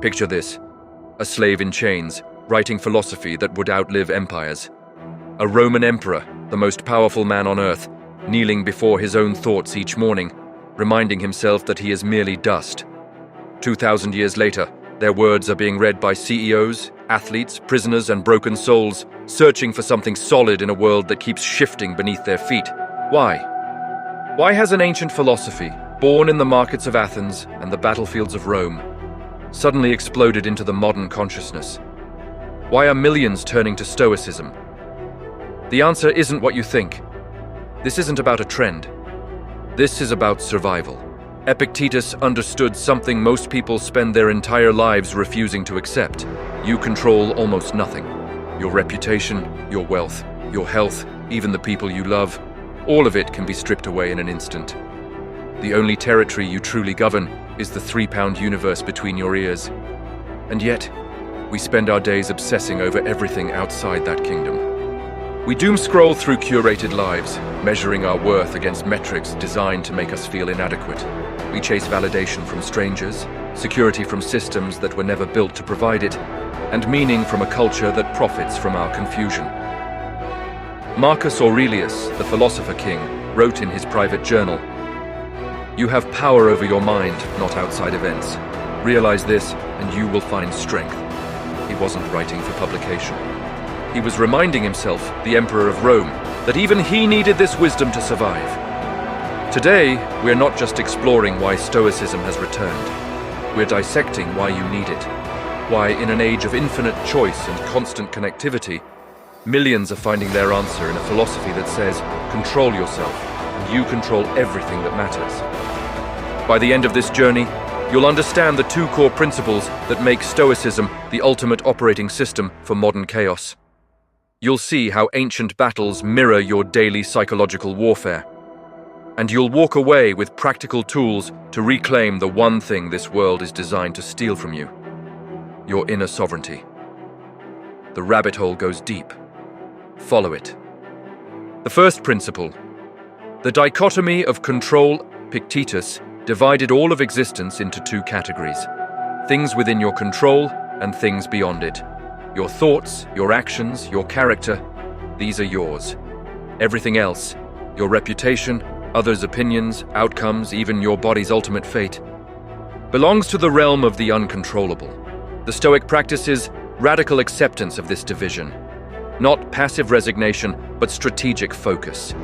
Picture this: a slave in chains, writing philosophy that would outlive empires. A Roman emperor, the most powerful man on earth, kneeling before his own thoughts each morning, reminding himself that he is merely dust. 2,000 years later, their words are being read by CEOs, athletes, prisoners, and broken souls, searching for something solid in a world that keeps shifting beneath their feet. Why? Why has an ancient philosophy, born in the markets of Athens and the battlefields of Rome, suddenly exploded into the modern consciousness? Why are millions turning to Stoicism? The answer isn't what you think. This isn't about a trend. This is about survival. Epictetus understood something most people spend their entire lives refusing to accept. You control almost nothing. Your reputation, your wealth, your health, even the people you love, all of it can be stripped away in an instant. The only territory you truly govern is the 3-pound universe between your ears. And yet, we spend our days obsessing over everything outside that kingdom. We doom scroll through curated lives, measuring our worth against metrics designed to make us feel inadequate. We chase validation from strangers, security from systems that were never built to provide it, and meaning from a culture that profits from our confusion. Marcus Aurelius, the philosopher king, wrote in his private journal, "You have power over your mind, not outside events. Realize this, and you will find strength." He wasn't writing for publication. He was reminding himself, the Emperor of Rome, that even he needed this wisdom to survive. Today, we're not just exploring why Stoicism has returned. We're dissecting why you need it. Why, in an age of infinite choice and constant connectivity, millions are finding their answer in a philosophy that says, control yourself, and you control everything that matters. By the end of this journey, you'll understand the 2 core principles that make Stoicism the ultimate operating system for modern chaos. You'll see how ancient battles mirror your daily psychological warfare. And you'll walk away with practical tools to reclaim the one thing this world is designed to steal from you: your inner sovereignty. The rabbit hole goes deep. Follow it. The first principle: the dichotomy of control. Epictetus divided all of existence into 2 categories: things within your control and things beyond it. Your thoughts, your actions, your character, these are yours. Everything else, your reputation, others' opinions, outcomes, even your body's ultimate fate, belongs to the realm of the uncontrollable. The Stoic practices radical acceptance of this division. Not passive resignation, but strategic focus.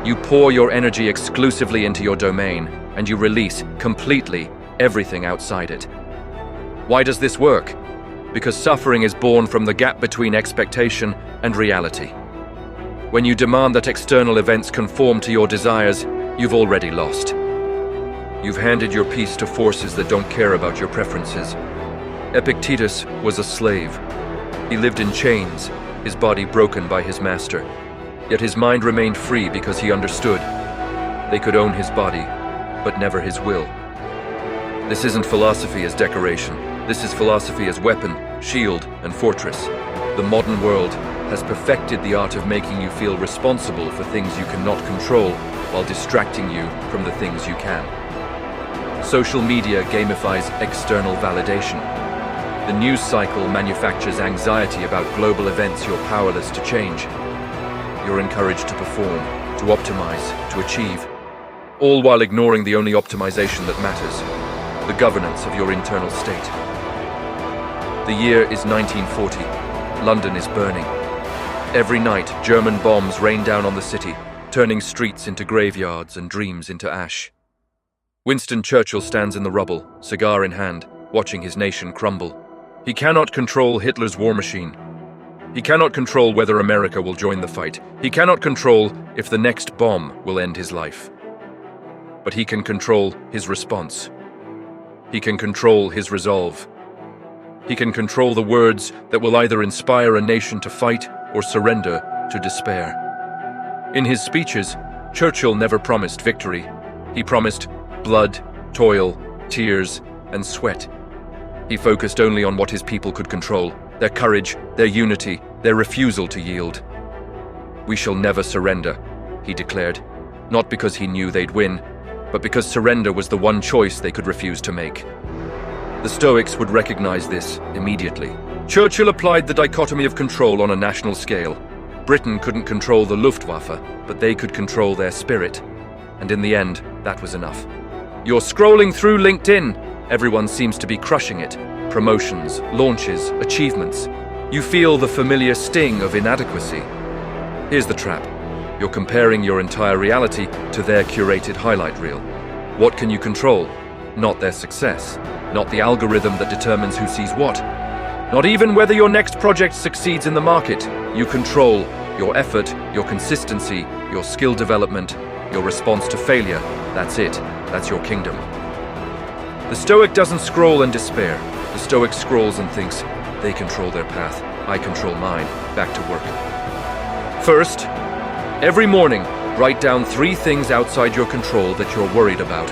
You pour your energy exclusively into your domain, and you release completely everything outside it. Why does this work? Because suffering is born from the gap between expectation and reality. When you demand that external events conform to your desires, you've already lost. You've handed your peace to forces that don't care about your preferences. Epictetus was a slave. He lived in chains, his body broken by his master. Yet his mind remained free because he understood. They could own his body, but never his will. This isn't philosophy as decoration. This is philosophy as weapon, shield, and fortress. The modern world has perfected the art of making you feel responsible for things you cannot control while distracting you from the things you can. Social media gamifies external validation. The news cycle manufactures anxiety about global events you're powerless to change. You're encouraged to perform, to optimize, to achieve, all while ignoring the only optimization that matters: the governance of your internal state. The year is 1940. London is burning. Every night, German bombs rain down on the city, turning streets into graveyards and dreams into ash. Winston Churchill stands in the rubble, cigar in hand, watching his nation crumble. He cannot control Hitler's war machine. He cannot control whether America will join the fight. He cannot control if the next bomb will end his life. But he can control his response. He can control his resolve. He can control the words that will either inspire a nation to fight or surrender to despair. In his speeches, Churchill never promised victory. He promised blood, toil, tears, and sweat. He focused only on what his people could control: their courage, their unity, their refusal to yield. "We shall never surrender," he declared, not because he knew they'd win, but because surrender was the one choice they could refuse to make. The Stoics would recognize this immediately. Churchill applied the dichotomy of control on a national scale. Britain couldn't control the Luftwaffe, but they could control their spirit. And in the end, that was enough. You're scrolling through LinkedIn. Everyone seems to be crushing it. Promotions, launches, achievements. You feel the familiar sting of inadequacy. Here's the trap. You're comparing your entire reality to their curated highlight reel. What can you control? Not their success. Not the algorithm that determines who sees what. Not even whether your next project succeeds in the market. You control your effort, your consistency, your skill development, your response to failure. That's it. That's your kingdom. The Stoic doesn't scroll and despair. The Stoic scrolls and thinks, they control their path, I control mine. Back to work. First, every morning, write down 3 things outside your control that you're worried about.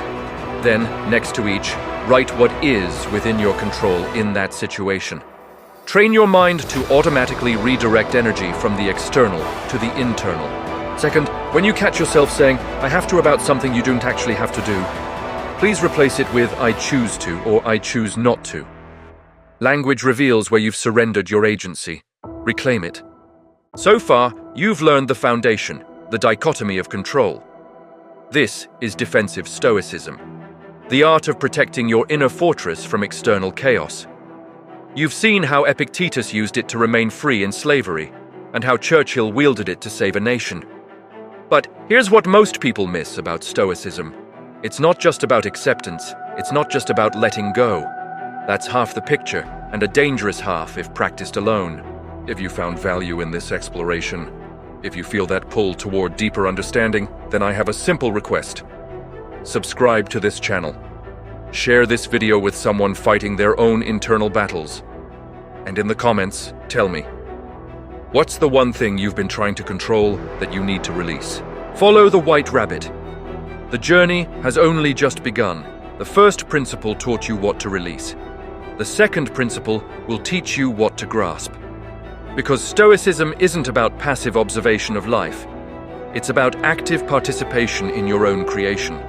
Then, next to each, write what is within your control in that situation. Train your mind to automatically redirect energy from the external to the internal. Second, when you catch yourself saying, I have to about something you don't actually have to do, please replace it with I choose to or I choose not to. Language reveals where you've surrendered your agency. Reclaim it. So far, you've learned the foundation, the dichotomy of control. This is defensive Stoicism, the art of protecting your inner fortress from external chaos. You've seen how Epictetus used it to remain free in slavery, and how Churchill wielded it to save a nation. But here's what most people miss about Stoicism. It's not just about acceptance, it's not just about letting go. That's half the picture, and a dangerous half if practiced alone. If you found value in this exploration, if you feel that pull toward deeper understanding, then I have a simple request. Subscribe to this channel. Share this video with someone fighting their own internal battles. And in the comments, tell me, what's the one thing you've been trying to control that you need to release? Follow the white rabbit. The journey has only just begun. The first principle taught you what to release. The second principle will teach you what to grasp. Because Stoicism isn't about passive observation of life. It's about active participation in your own creation.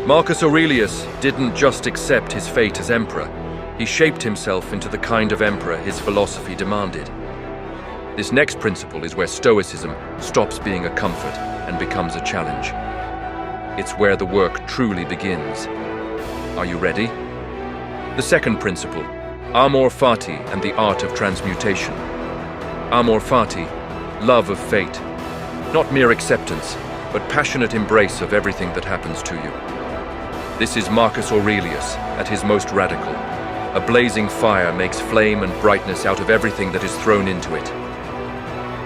Marcus Aurelius didn't just accept his fate as emperor. He shaped himself into the kind of emperor his philosophy demanded. This next principle is where Stoicism stops being a comfort and becomes a challenge. It's where the work truly begins. Are you ready? The second principle, Amor Fati and the art of transmutation. Amor Fati, love of fate. Not mere acceptance, but passionate embrace of everything that happens to you. This is Marcus Aurelius at his most radical. A blazing fire makes flame and brightness out of everything that is thrown into it.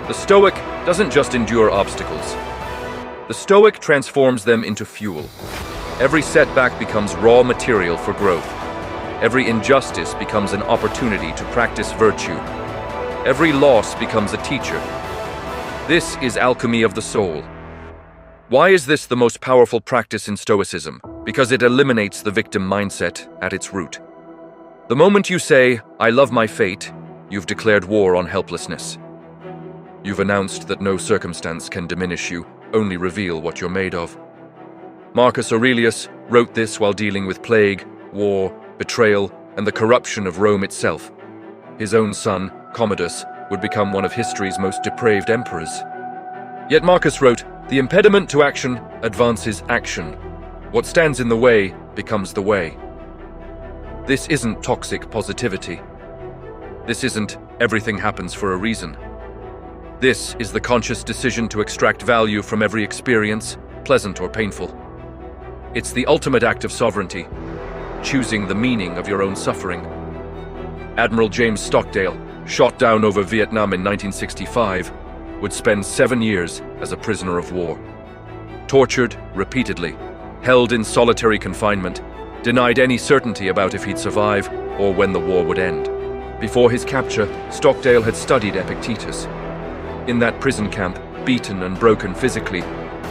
The Stoic doesn't just endure obstacles. The Stoic transforms them into fuel. Every setback becomes raw material for growth. Every injustice becomes an opportunity to practice virtue. Every loss becomes a teacher. This is alchemy of the soul. Why is this the most powerful practice in Stoicism? Because it eliminates the victim mindset at its root. The moment you say, I love my fate, you've declared war on helplessness. You've announced that no circumstance can diminish you, only reveal what you're made of. Marcus Aurelius wrote this while dealing with plague, war, betrayal, and the corruption of Rome itself. His own son, Commodus, would become one of history's most depraved emperors. Yet Marcus wrote, the impediment to action advances action. What stands in the way becomes the way. This isn't toxic positivity. This isn't everything happens for a reason. This is the conscious decision to extract value from every experience, pleasant or painful. It's the ultimate act of sovereignty, choosing the meaning of your own suffering. Admiral James Stockdale, shot down over Vietnam in 1965, would spend 7 years as a prisoner of war. Tortured repeatedly, held in solitary confinement, denied any certainty about if he'd survive or when the war would end. Before his capture, Stockdale had studied Epictetus. In that prison camp, beaten and broken physically,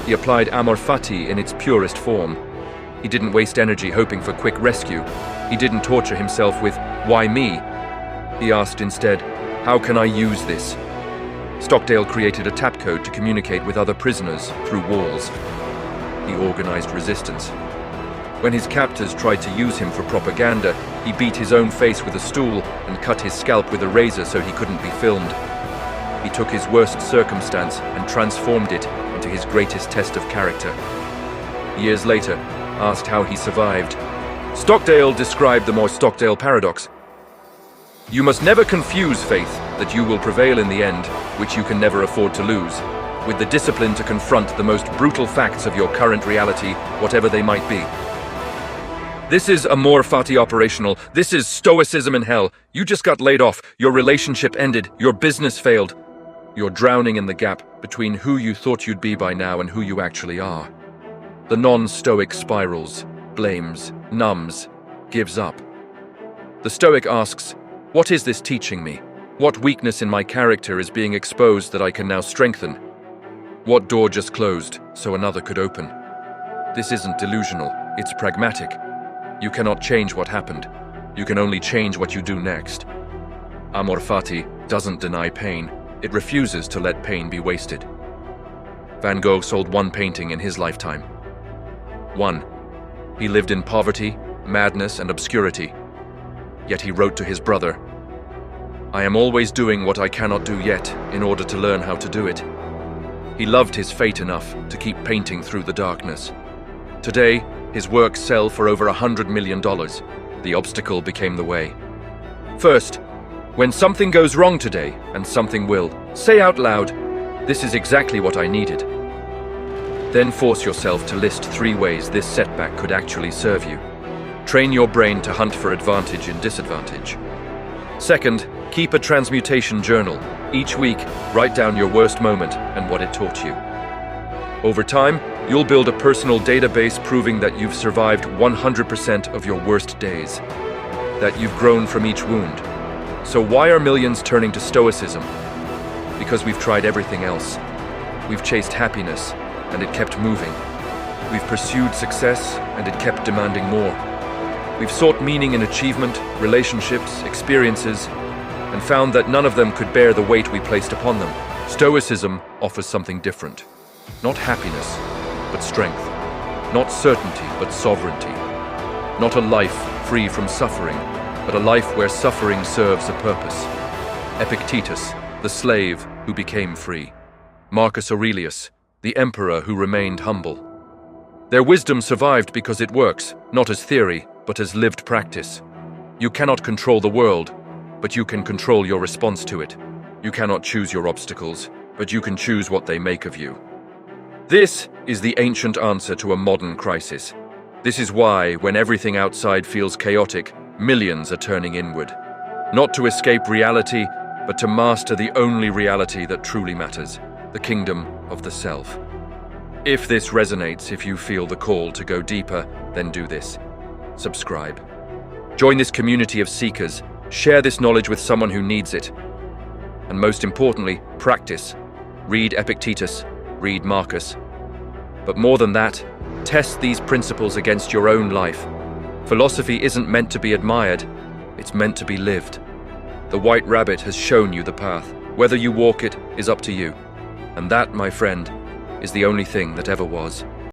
he applied Amor Fati in its purest form. He didn't waste energy hoping for quick rescue. He didn't torture himself with, why me? He asked instead, how can I use this? Stockdale created a tap code to communicate with other prisoners through walls. He organized resistance. When his captors tried to use him for propaganda, He beat his own face with a stool and cut his scalp with a razor so he couldn't be filmed. He took his worst circumstance and transformed it into his greatest test of character. Years later, asked how he survived, Stockdale described the more Stockdale paradox. You must never confuse faith that you will prevail in the end, which you can never afford to lose, with the discipline to confront the most brutal facts of your current reality, whatever they might be. This is Amor, Fati operational. This is Stoicism in hell. You just got laid off. Your relationship ended. Your business failed. You're drowning in the gap between who you thought you'd be by now and who you actually are. The non-Stoic spirals, blames, numbs, gives up. The Stoic asks, what is this teaching me? What weakness in my character is being exposed that I can now strengthen? What door just closed so another could open? This isn't delusional, it's pragmatic. You cannot change what happened. You can only change what you do next. Amor Fati doesn't deny pain. It refuses to let pain be wasted. Van Gogh sold one painting in his lifetime. One. He lived in poverty, madness, and obscurity. Yet he wrote to his brother, I am always doing what I cannot do yet in order to learn how to do it. He loved his fate enough to keep painting through the darkness. Today, his works sell for over $100 million. The obstacle became the way. First, when something goes wrong today, and something will, say out loud, this is exactly what I needed. Then force yourself to list 3 ways this setback could actually serve you. Train your brain to hunt for advantage in disadvantage. Second, keep a transmutation journal. Each week, write down your worst moment and what it taught you. Over time, you'll build a personal database proving that you've survived 100% of your worst days, that you've grown from each wound. So why are millions turning to Stoicism? Because we've tried everything else. We've chased happiness, and it kept moving. We've pursued success, and it kept demanding more. We've sought meaning in achievement, relationships, experiences, and found that none of them could bear the weight we placed upon them. Stoicism offers something different. Not happiness, but strength. Not certainty, but sovereignty. Not a life free from suffering, but a life where suffering serves a purpose. Epictetus, the slave who became free. Marcus Aurelius, the emperor who remained humble. Their wisdom survived because it works, not as theory, but as lived practice. You cannot control the world, but you can control your response to it. You cannot choose your obstacles, but you can choose what they make of you. This is the ancient answer to a modern crisis. This is why, when everything outside feels chaotic, millions are turning inward. Not to escape reality, but to master the only reality that truly matters, the kingdom of the self. If this resonates, if you feel the call to go deeper, then do this. Subscribe. Join this community of seekers. Share this knowledge with someone who needs it. And most importantly, practice. Read Epictetus, read Marcus. But more than that, test these principles against your own life. Philosophy isn't meant to be admired, it's meant to be lived. The White Rabbit has shown you the path. Whether you walk it is up to you. And that, my friend, is the only thing that ever was.